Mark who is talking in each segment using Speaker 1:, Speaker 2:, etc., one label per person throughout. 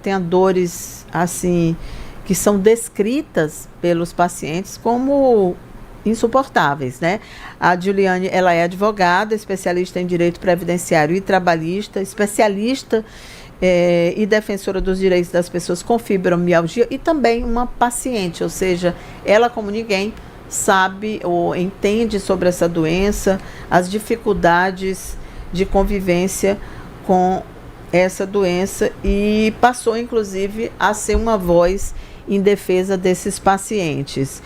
Speaker 1: tenha dores assim que são descritas pelos pacientes como insuportáveis, né? A Juliane, ela é advogada, especialista em direito previdenciário e trabalhista, especialista e defensora dos direitos das pessoas com fibromialgia e também uma paciente, ou seja, ela como ninguém sabe ou entende sobre essa doença, as dificuldades de convivência com essa doença e passou inclusive a ser uma voz em defesa desses pacientes.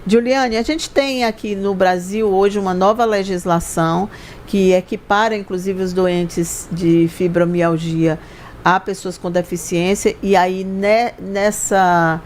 Speaker 1: Juliane, a gente tem aqui no Brasil hoje uma nova legislação que equipara inclusive os doentes de fibromialgia a pessoas com deficiência e aí nessa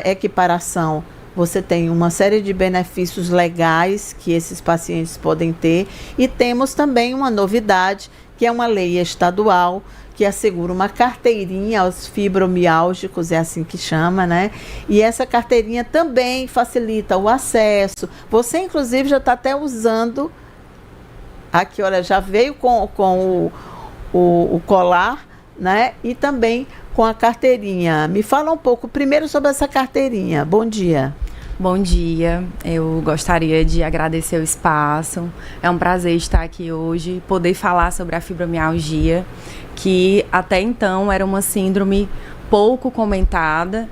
Speaker 1: equiparação você tem uma série de benefícios legais que esses pacientes podem ter e temos também uma novidade que é uma lei estadual que assegura uma carteirinha aos fibromiálgicos, é assim que chama, né? E essa carteirinha também facilita o acesso. Você, inclusive, já está até usando, aqui, olha, já veio com o colar, né? E também com a carteirinha. Me fala um pouco primeiro sobre essa carteirinha. Bom dia.
Speaker 2: Bom dia, eu gostaria de agradecer o espaço, é um prazer estar aqui hoje, poder falar sobre a fibromialgia, que até então era uma síndrome pouco comentada,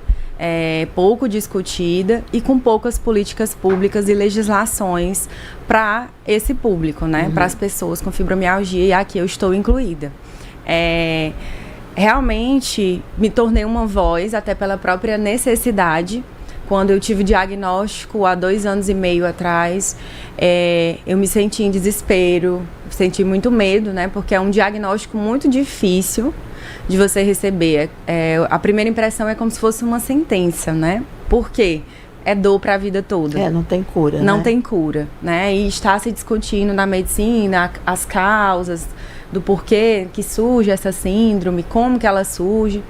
Speaker 2: pouco discutida e com poucas políticas públicas e legislações para esse público, né? Para as pessoas com fibromialgia, e aqui eu estou incluída. Realmente me tornei uma voz, até pela própria necessidade. Quando eu tive o diagnóstico há 2 anos e meio atrás, eu me senti em desespero, senti muito medo, né? Porque é um diagnóstico muito difícil de você receber. A primeira impressão é como se fosse uma sentença, né? Por quê? É dor para a vida toda.
Speaker 1: Não tem cura,
Speaker 2: Não tem cura, né? E está se discutindo na medicina as causas do porquê que surge essa síndrome, como que ela surge.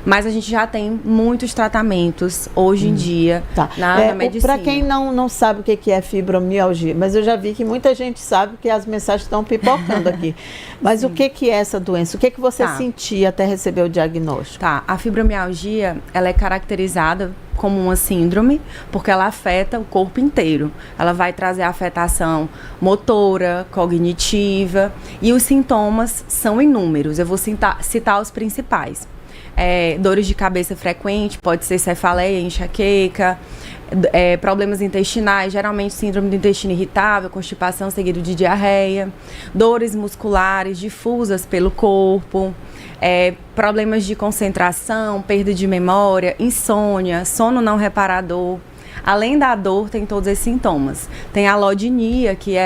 Speaker 2: Mas a gente já tem muitos tratamentos hoje em dia na medicina.
Speaker 1: Para quem não sabe o que é fibromialgia, mas eu já vi que muita gente sabe que as mensagens estão pipocando aqui. Mas o que é essa doença? O que você sentia até receber o diagnóstico?
Speaker 2: A fibromialgia, ela é caracterizada como uma síndrome, porque ela afeta o corpo inteiro. Ela vai trazer afetação motora, cognitiva, e os sintomas são inúmeros. Eu vou citar os principais. Dores de cabeça frequente, pode ser cefaleia, enxaqueca, problemas intestinais, geralmente síndrome do intestino irritável, constipação seguido de diarreia, dores musculares difusas pelo corpo, problemas de concentração, perda de memória, insônia, sono não reparador. Além da dor, tem todos esses sintomas. Tem a alodinia, que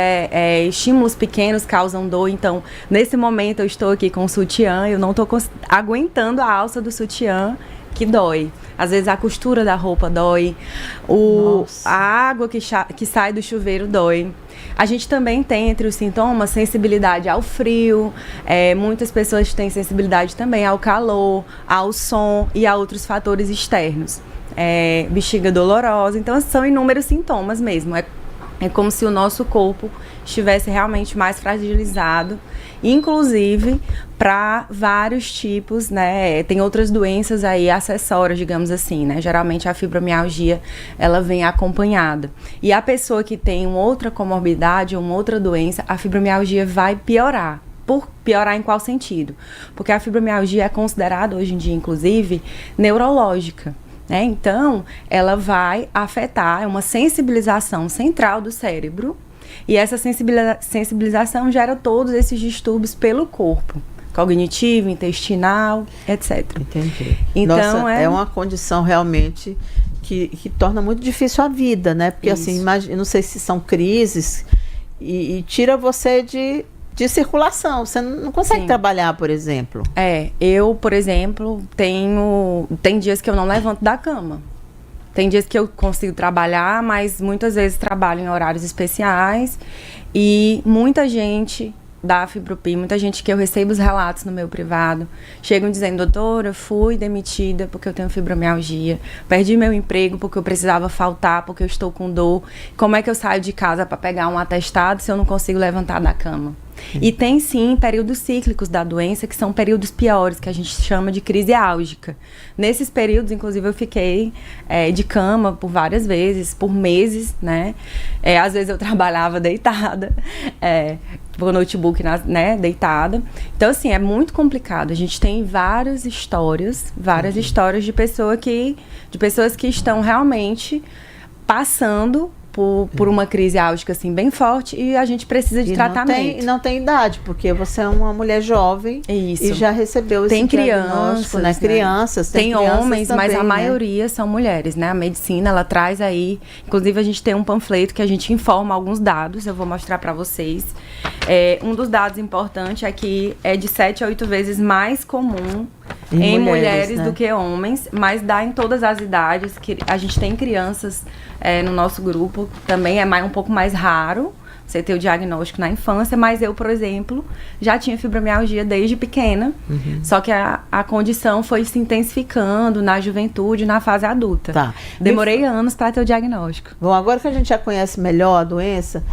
Speaker 2: estímulos pequenos causam dor. Então, nesse momento, eu estou aqui com o sutiã, eu não estou aguentando a alça do sutiã, que dói. Às vezes, a costura da roupa dói. A água que sai do chuveiro dói. A gente também tem, entre os sintomas, sensibilidade ao frio. Muitas pessoas têm sensibilidade também ao calor, ao som e a outros fatores externos. Bexiga dolorosa, então são inúmeros sintomas mesmo, é como se o nosso corpo estivesse realmente mais fragilizado, inclusive para vários tipos, né, tem outras doenças aí acessórias, digamos assim, né, geralmente a fibromialgia, ela vem acompanhada, e a pessoa que tem uma outra comorbidade, uma outra doença, a fibromialgia vai piorar. Por piorar em qual sentido? Porque a fibromialgia é considerada hoje em dia, inclusive, neurológica. Então, ela vai afetar uma sensibilização central do cérebro e essa sensibilização gera todos esses distúrbios pelo corpo, cognitivo, intestinal, etc.
Speaker 1: Entendi.
Speaker 2: Então,
Speaker 1: nossa, é uma condição realmente que torna muito difícil a vida, né? Porque assim, imagina, não sei se são crises e tira você de circulação, você não consegue trabalhar, por exemplo.
Speaker 2: Eu, por exemplo, tem dias que eu não levanto da cama. Tem dias que eu consigo trabalhar, mas muitas vezes trabalho em horários especiais e muita gente da Fibropim, muita gente que eu recebo os relatos no meu privado, chegam dizendo: doutora, fui demitida porque eu tenho fibromialgia, perdi meu emprego porque eu precisava faltar, porque eu estou com dor, como é que eu saio de casa para pegar um atestado se eu não consigo levantar da cama? E tem sim períodos cíclicos da doença, que são períodos piores, que a gente chama de crise álgica. Nesses períodos, inclusive, eu fiquei de cama por várias vezes, por meses, né? Às vezes eu trabalhava deitada, com o notebook, né, deitada. Então, assim, é muito complicado. A gente tem várias histórias de pessoas que estão realmente passando por uma crise álgica, assim, bem forte, e a gente precisa de tratamento.
Speaker 1: Não tem idade, porque você é uma mulher jovem.
Speaker 2: Isso.
Speaker 1: E já recebeu esse diagnóstico, né? Crianças,
Speaker 2: tem homens,
Speaker 1: também,
Speaker 2: mas a
Speaker 1: né?
Speaker 2: maioria são mulheres, né? A medicina, ela traz aí, inclusive a gente tem um panfleto que a gente informa alguns dados, eu vou mostrar para vocês. Um dos dados importantes é que é de 7 a 8 vezes mais comum em mulheres, né, do que homens, mas dá em todas as idades. Que a gente tem crianças no nosso grupo, também um pouco mais raro você ter o diagnóstico na infância, mas eu, por exemplo, já tinha fibromialgia desde pequena, só que a condição foi se intensificando na juventude, na fase adulta.
Speaker 1: Tá.
Speaker 2: Demorei anos para ter o diagnóstico.
Speaker 1: Bom, agora que a gente já conhece melhor a doença,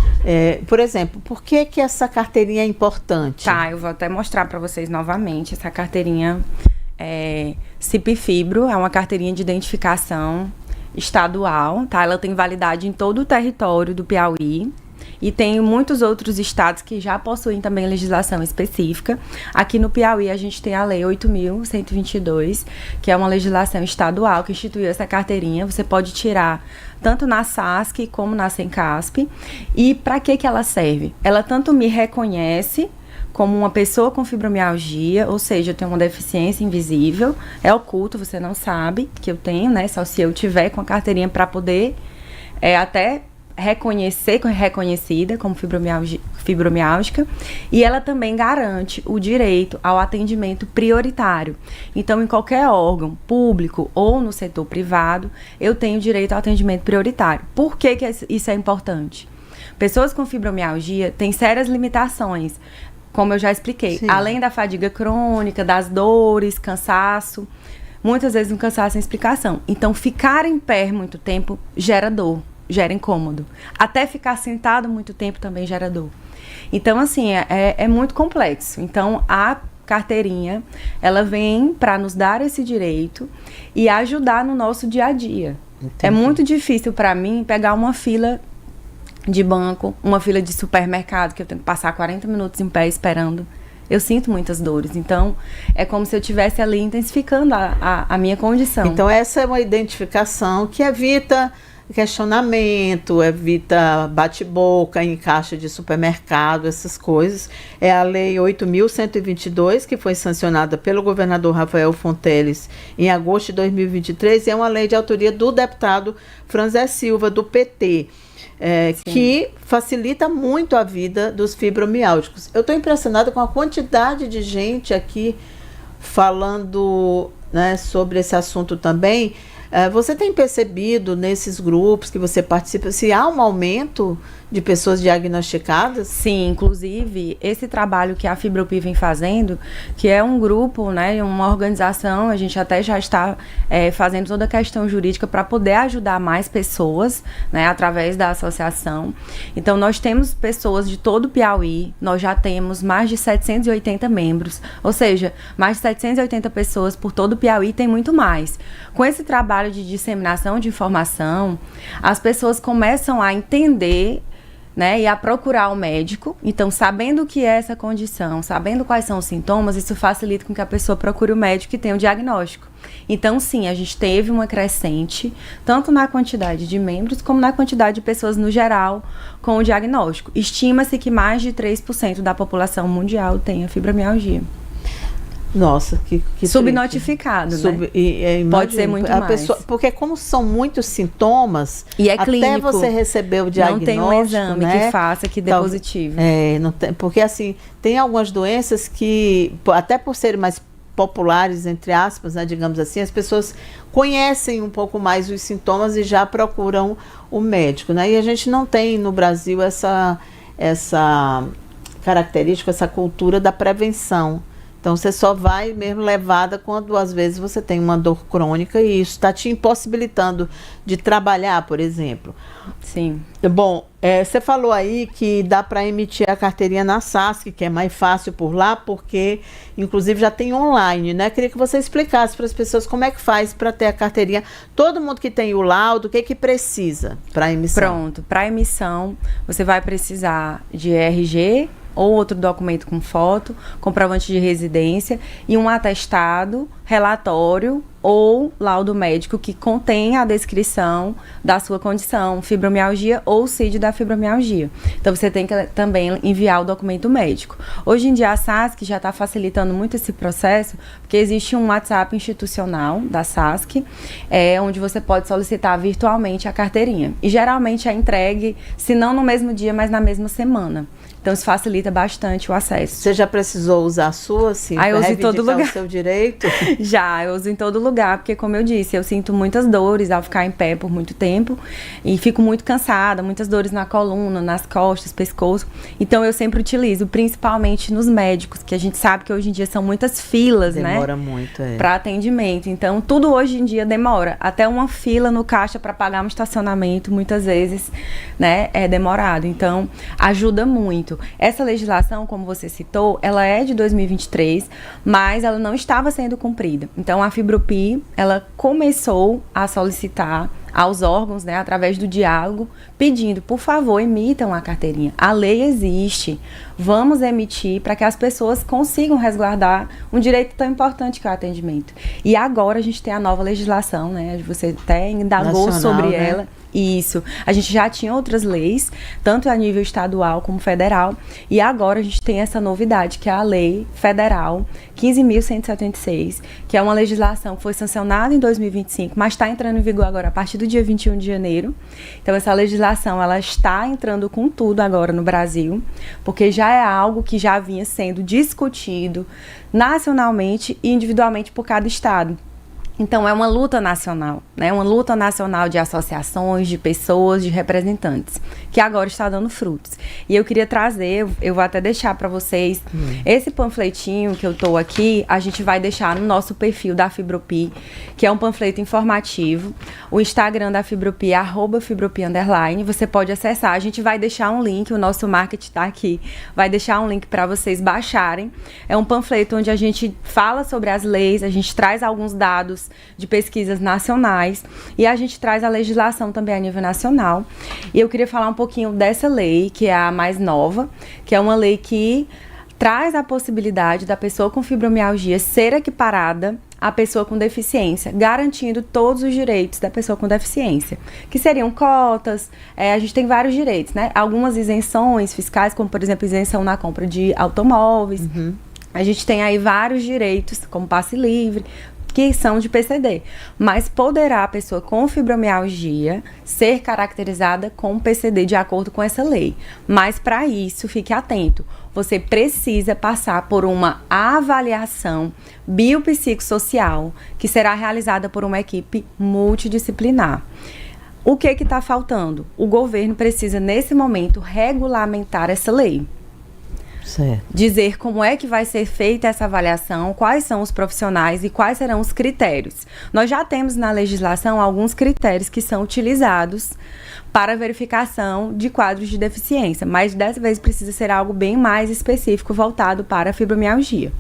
Speaker 1: por exemplo, por que essa carteirinha é importante?
Speaker 2: Tá, eu vou até mostrar para vocês novamente essa carteirinha CIP-Fibro, é uma carteirinha de identificação estadual, tá? Ela tem validade em todo o território do Piauí. E tem muitos outros estados que já possuem também legislação específica. Aqui no Piauí a gente tem a Lei 8.122, que é uma legislação estadual que instituiu essa carteirinha. Você pode tirar tanto na SASC como na Sencasp. E para que ela serve? Ela tanto me reconhece como uma pessoa com fibromialgia, ou seja, eu tenho uma deficiência invisível, é oculto, você não sabe que eu tenho, né? Só se eu tiver com a carteirinha para poder até reconhecida como fibromialgica, e ela também garante o direito ao atendimento prioritário. Então, em qualquer órgão público ou no setor privado, eu tenho direito ao atendimento prioritário. Por que isso é importante? Pessoas com fibromialgia têm sérias limitações, como eu já expliquei. Sim. Além da fadiga crônica, das dores, cansaço, muitas vezes um cansaço sem explicação. Então, ficar em pé muito tempo gera dor, gera incômodo. Até ficar sentado muito tempo também gera dor. Então, assim, é muito complexo. Então, a carteirinha, ela vem para nos dar esse direito e ajudar no nosso dia a dia. Entendi. É muito difícil para mim pegar uma fila de banco, uma fila de supermercado, que eu tenho que passar 40 minutos em pé esperando. Eu sinto muitas dores. Então, é como se eu estivesse ali intensificando a minha condição.
Speaker 1: Então, essa é uma identificação que evita questionamento, evita bate-boca em caixa de supermercado, essas coisas. É a Lei 8.122, que foi sancionada pelo governador Rafael Fonteles em agosto de 2023, e é uma lei de autoria do deputado Franzé Silva, do PT, que facilita muito a vida dos fibromialgicos. Eu estou impressionada com a quantidade de gente aqui falando, né, sobre esse assunto também. Você tem percebido nesses grupos que você participa, se há um aumento de pessoas diagnosticadas?
Speaker 2: Sim, inclusive, esse trabalho que a Fibropi vem fazendo, que é um grupo, né, uma organização, a gente até já está fazendo toda a questão jurídica para poder ajudar mais pessoas, né, através da associação. Então, nós temos pessoas de todo o Piauí, nós já temos mais de 780 membros, ou seja, mais de 780 pessoas por todo o Piauí, tem muito mais. Com esse trabalho de disseminação de informação, as pessoas começam a entender, né, e a procurar o médico. Então, sabendo o que é essa condição, sabendo quais são os sintomas, isso facilita com que a pessoa procure o médico e tenha o diagnóstico. Então, sim, a gente teve uma crescente, tanto na quantidade de membros, como na quantidade de pessoas no geral com o diagnóstico. Estima-se que mais de 3% da população mundial tenha fibromialgia.
Speaker 1: Nossa, que
Speaker 2: subnotificado, né? Pode ser muito mais.
Speaker 1: Pessoa, porque como são muitos sintomas,
Speaker 2: e é
Speaker 1: até
Speaker 2: clínico,
Speaker 1: você receber o diagnóstico,
Speaker 2: não tem um exame, né, que faça, que dê
Speaker 1: então,
Speaker 2: positivo.
Speaker 1: Não tem, porque assim, tem algumas doenças que, até por serem mais populares, entre aspas, né, digamos assim, as pessoas conhecem um pouco mais os sintomas e já procuram o médico, né? E a gente não tem no Brasil essa característica, essa cultura da prevenção. Então, você só vai mesmo levada quando, às vezes, você tem uma dor crônica e isso está te impossibilitando de trabalhar, por exemplo.
Speaker 2: Sim.
Speaker 1: Bom, você falou aí que dá para emitir a carteirinha na SASC, que é mais fácil por lá, porque, inclusive, já tem online, né? Queria que você explicasse para as pessoas como é que faz para ter a carteirinha. Todo mundo que tem o laudo, o que que precisa para emissão?
Speaker 2: Pronto, para emissão, você vai precisar de RG, ou outro documento com foto, comprovante de residência e um atestado, relatório ou laudo médico que contém a descrição da sua condição, fibromialgia ou CID da fibromialgia. Então, você tem que também enviar o documento médico. Hoje em dia, a SASC já está facilitando muito esse processo, porque existe um WhatsApp institucional da SASC, onde você pode solicitar virtualmente a carteirinha. E, geralmente, é entregue, se não no mesmo dia, mas na mesma semana. Então, isso facilita bastante o acesso.
Speaker 1: Você já precisou usar a sua, sim?
Speaker 2: Eu uso em todo lugar.
Speaker 1: O seu direito?
Speaker 2: Já, eu uso em todo lugar, porque, como eu disse, eu sinto muitas dores ao ficar em pé por muito tempo e fico muito cansada, muitas dores na coluna, nas costas, pescoço. Então, eu sempre utilizo, principalmente nos médicos, que a gente sabe que hoje em dia são muitas filas,
Speaker 1: Demora muito,
Speaker 2: para atendimento. Então, tudo hoje em dia demora. Até uma fila no caixa para pagar um estacionamento, muitas vezes, né, é demorado. Então, ajuda muito. Essa legislação, como você citou, ela é de 2023, mas ela não estava sendo cumprida. Então, a Fibropi, ela começou a solicitar aos órgãos, né, através do diálogo, pedindo, por favor, emitam a carteirinha. A lei existe, vamos emitir para que as pessoas consigam resguardar um direito tão importante que é o atendimento. E agora a gente tem a nova legislação, né, você até indagou
Speaker 1: nacional,
Speaker 2: sobre
Speaker 1: né?
Speaker 2: ela. Isso. A gente já tinha outras leis, tanto a nível estadual como federal, e agora a gente tem essa novidade, que é a Lei Federal 15.176, que é uma legislação que foi sancionada em 2025, mas está entrando em vigor agora a partir do dia 21 de janeiro. Então, essa legislação, ela está entrando com tudo agora no Brasil, porque já é algo que já vinha sendo discutido nacionalmente e individualmente por cada estado. Então, é uma luta nacional, né? Uma luta nacional de associações, de pessoas, de representantes, que agora está dando frutos. E eu queria trazer, eu vou até deixar para vocês, esse panfletinho que eu estou aqui, a gente vai deixar no nosso perfil da Fibropi, que é um panfleto informativo. O Instagram da Fibropi é @Fibropi_. Você pode acessar, a gente vai deixar um link, o nosso marketing está aqui, vai deixar um link para vocês baixarem. É um panfleto onde a gente fala sobre as leis, a gente traz alguns dados de pesquisas nacionais e a gente traz a legislação também a nível nacional. E eu queria falar um pouquinho dessa lei, que é a mais nova, que é uma lei que traz a possibilidade da pessoa com fibromialgia ser equiparada à pessoa com deficiência, garantindo todos os direitos da pessoa com deficiência, que seriam cotas, a gente tem vários direitos, né? Algumas isenções fiscais, como por exemplo, isenção na compra de automóveis. A gente tem aí vários direitos, como passe livre, que são de PCD, mas poderá a pessoa com fibromialgia ser caracterizada como PCD de acordo com essa lei. Mas para isso, fique atento, você precisa passar por uma avaliação biopsicossocial, que será realizada por uma equipe multidisciplinar. O que está faltando? O governo precisa, nesse momento, regulamentar essa lei.
Speaker 1: Certo.
Speaker 2: Dizer como é que vai ser feita essa avaliação, quais são os profissionais e quais serão os critérios. Nós já temos na legislação alguns critérios que são utilizados para verificação de quadros de deficiência, mas dessa vez precisa ser algo bem mais específico, voltado para a fibromialgia,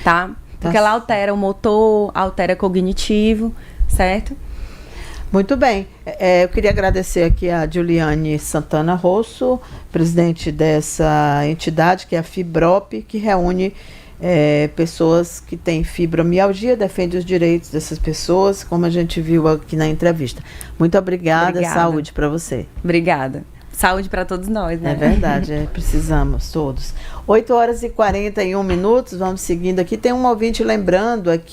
Speaker 2: tá? Porque ela altera o motor, altera cognitivo, certo?
Speaker 1: Muito bem. Eu queria agradecer aqui a Juliane Santana Rosso, presidente dessa entidade, que é a Fibrop, que reúne pessoas que têm fibromialgia, defende os direitos dessas pessoas, como a gente viu aqui na entrevista. Muito obrigada. Saúde para você.
Speaker 2: Obrigada. Saúde para todos nós, né?
Speaker 1: É verdade, precisamos todos. 8h41, vamos seguindo aqui. Tem um ouvinte lembrando aqui